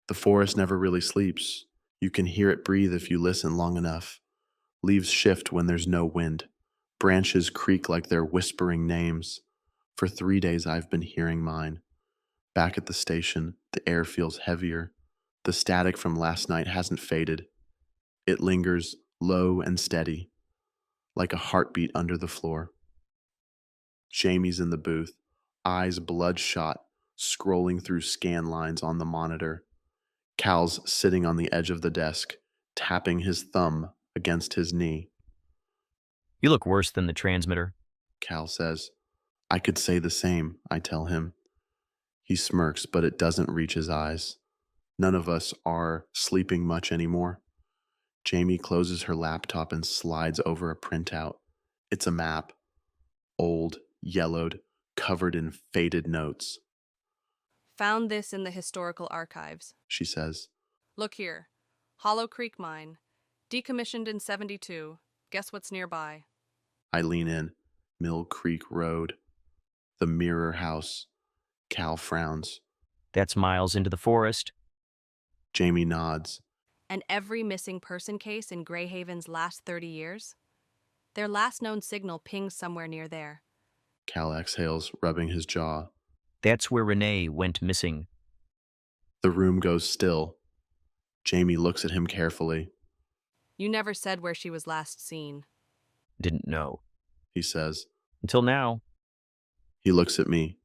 The forest never really sleeps. You can hear it breathe if you listen long enough. Leaves shift when there's no wind. Branches creak like they're whispering names. For 3 days I've been hearing mine. Back at the station, the air feels heavier. The static from last night hasn't faded. It lingers, low and steady, like a heartbeat under the floor. Jamie's in the booth, eyes bloodshot, scrolling through scan lines on the monitor. Cal's sitting on the edge of the desk, tapping his thumb against his knee. You look worse than the transmitter. Cal says. I could say the same, I tell him. He smirks, but it doesn't reach his eyes. None of us are sleeping much anymore. Jamie closes her laptop and slides over a printout. It's a map. Old, yellowed, covered in faded notes. Found this in the historical archives, She says. Look here. Hollow Creek Mine. Decommissioned in 72. Guess what's nearby? I lean in. Mill Creek Road. The Mirror House. Cal frowns. That's miles into the forest. Jamie nods. And every missing person case in Grayhaven's last 30 years? Their last known signal pings somewhere near there. Cal exhales, rubbing his jaw. That's where Renee went missing. The room goes still. Jamie looks at him carefully. You never said where she was last seen. Didn't know. He says. Until now. He looks at me.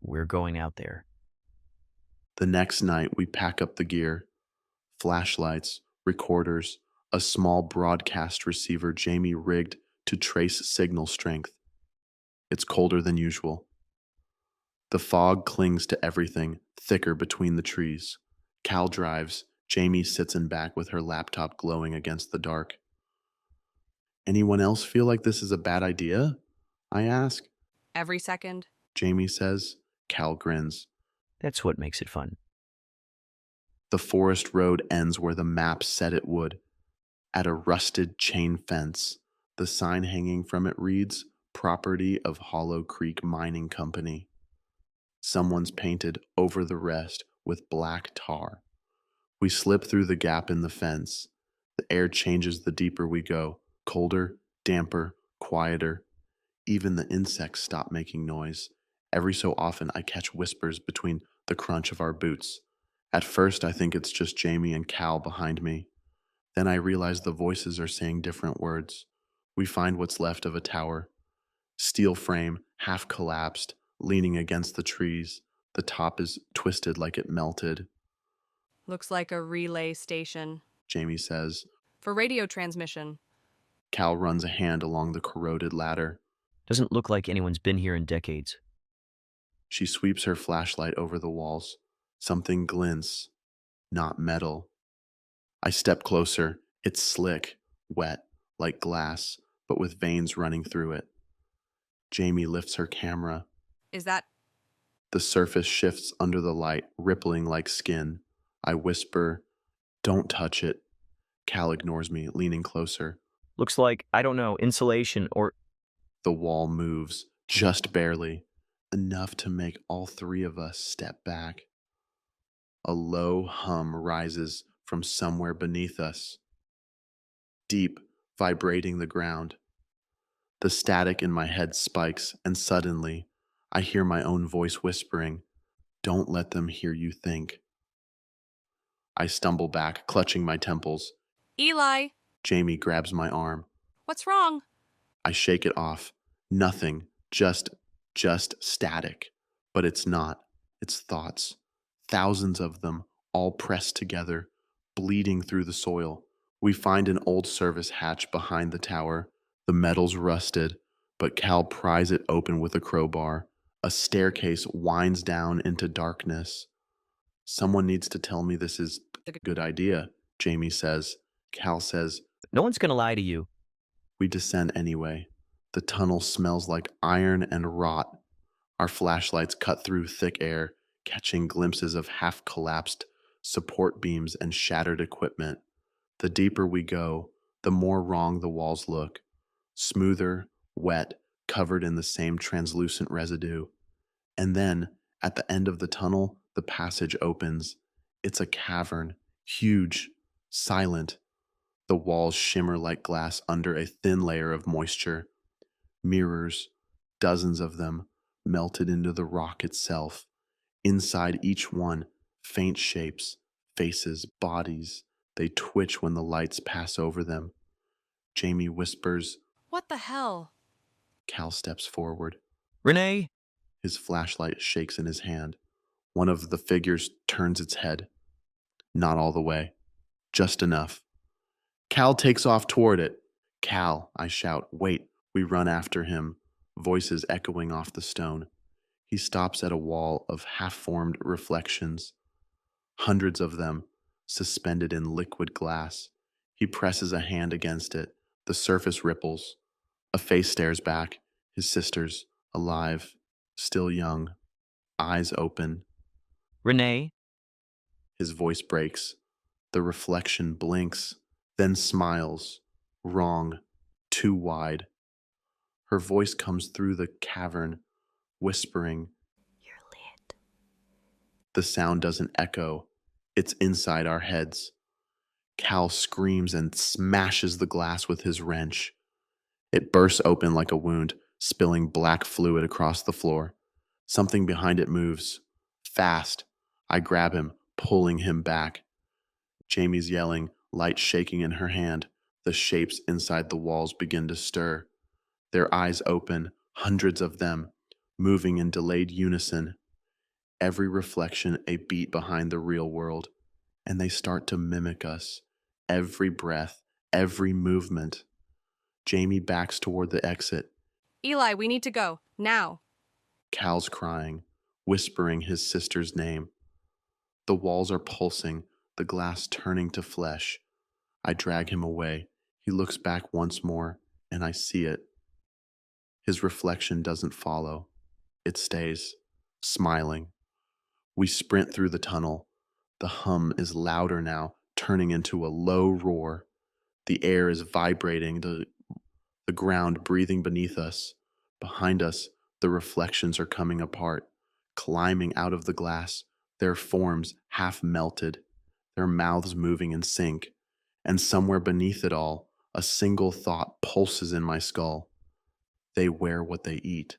We're going out there. The next night, we pack up the gear. Flashlights, recorders, a small broadcast receiver Jamie rigged to trace signal strength. It's colder than usual. The fog clings to everything, thicker between the trees. Cal drives. Jamie sits in back with her laptop glowing against the dark. Anyone else feel like this is a bad idea? I ask. Every second? Jamie says. Cal grins. That's what makes it fun. The forest road ends where the map said it would, at a rusted chain fence. The sign hanging from it reads, Property of Hollow Creek Mining Company. Someone's painted over the rest with black tar. We slip through the gap in the fence. The air changes the deeper we go, colder, damper, quieter. Even the insects stop making noise. Every so often I catch whispers between the crunch of our boots. At first I think it's just Jamie and Cal behind me. Then I realize the voices are saying different words. We find what's left of a tower. Steel frame, half collapsed, leaning against the trees. The top is twisted like it melted. Looks like a relay station. Jamie says. For radio transmission. Cal runs a hand along the corroded ladder. Doesn't look like anyone's been here in decades. She sweeps her flashlight over the walls. Something glints. Not metal. I step closer. It's slick, wet, like glass, but with veins running through it. Jamie lifts her camera. Is that... The surface shifts under the light, rippling like skin. I whisper, Don't touch it. Cal ignores me, leaning closer. Looks like, I don't know, insulation or... The wall moves, just barely, enough to make all three of us step back. A low hum rises from somewhere beneath us, deep, vibrating the ground. The static in my head spikes, and suddenly, I hear my own voice whispering, Don't let them hear you think. I stumble back, clutching my temples. Eli! Jamie grabs my arm. What's wrong? I shake it off. Nothing, just static. But it's not. It's thoughts. Thousands of them, all pressed together, bleeding through the soil. We find an old service hatch behind the tower. The metal's rusted, but Cal pries it open with a crowbar. A staircase winds down into darkness. Someone needs to tell me this is a good idea, Jamie says. Cal says, No one's gonna lie to you. We descend anyway. The tunnel smells like iron and rot. Our flashlights cut through thick air, catching glimpses of half-collapsed support beams and shattered equipment. The deeper we go, the more wrong the walls look. Smoother, wet, covered in the same translucent residue. And then, at the end of the tunnel, the passage opens. It's a cavern, huge, silent. The walls shimmer like glass under a thin layer of moisture. Mirrors, dozens of them, melted into the rock itself. Inside each one, faint shapes, faces, bodies. They twitch when the lights pass over them. Jamie whispers. What the hell? Cal steps forward. Renee? His flashlight shakes in his hand. One of the figures turns its head. Not all the way. Just enough. Cal takes off toward it. Cal, I shout. Wait. We run after him, voices echoing off the stone. He stops at a wall of half-formed reflections. Hundreds of them, suspended in liquid glass. He presses a hand against it. The surface ripples. A face stares back. His sister's, alive, still young, eyes open. Renee? His voice breaks. The reflection blinks, then smiles. Wrong. Too wide. Her voice comes through the cavern, whispering. You're lit. The sound doesn't echo. It's inside our heads. Cal screams and smashes the glass with his wrench. It bursts open like a wound, spilling black fluid across the floor. Something behind it moves. Fast. I grab him, pulling him back. Jamie's yelling, light shaking in her hand. The shapes inside the walls begin to stir. Their eyes open, hundreds of them, moving in delayed unison. Every reflection a beat behind the real world, and they start to mimic us. Every breath, every movement. Jamie backs toward the exit. Eli, we need to go. Now. Cal's crying, whispering his sister's name. The walls are pulsing, the glass turning to flesh. I drag him away. He looks back once more, and I see it. His reflection doesn't follow. It stays, smiling. We sprint through the tunnel. The hum is louder now, turning into a low roar. The air is vibrating, the ground breathing beneath us. Behind us, the reflections are coming apart, climbing out of the glass, their forms half melted, their mouths moving in sync. And somewhere beneath it all, a single thought pulses in my skull. They wear what they eat.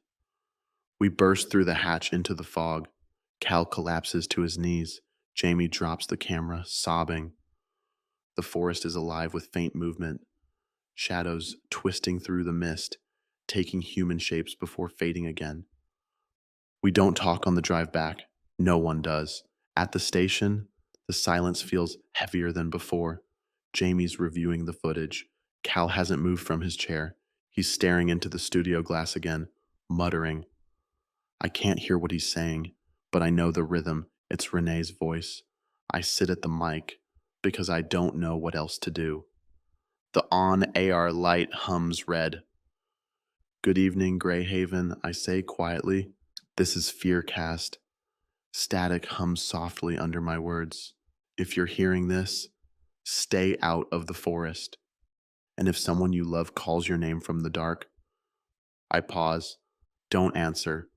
We burst through the hatch into the fog. Cal collapses to his knees. Jamie drops the camera, sobbing. The forest is alive with faint movement, shadows twisting through the mist, taking human shapes before fading again. We don't talk on the drive back. No one does. At the station, the silence feels heavier than before. Jamie's reviewing the footage. Cal hasn't moved from his chair. He's staring into the studio glass again, muttering. I can't hear what he's saying, but I know the rhythm. It's Renee's voice. I sit at the mic because I don't know what else to do. The on-AR light hums red. Good evening, Grayhaven, I say quietly. This is FearCast. Static hums softly under my words. If you're hearing this, stay out of the forest. And if someone you love calls your name from the dark, I pause. Don't answer.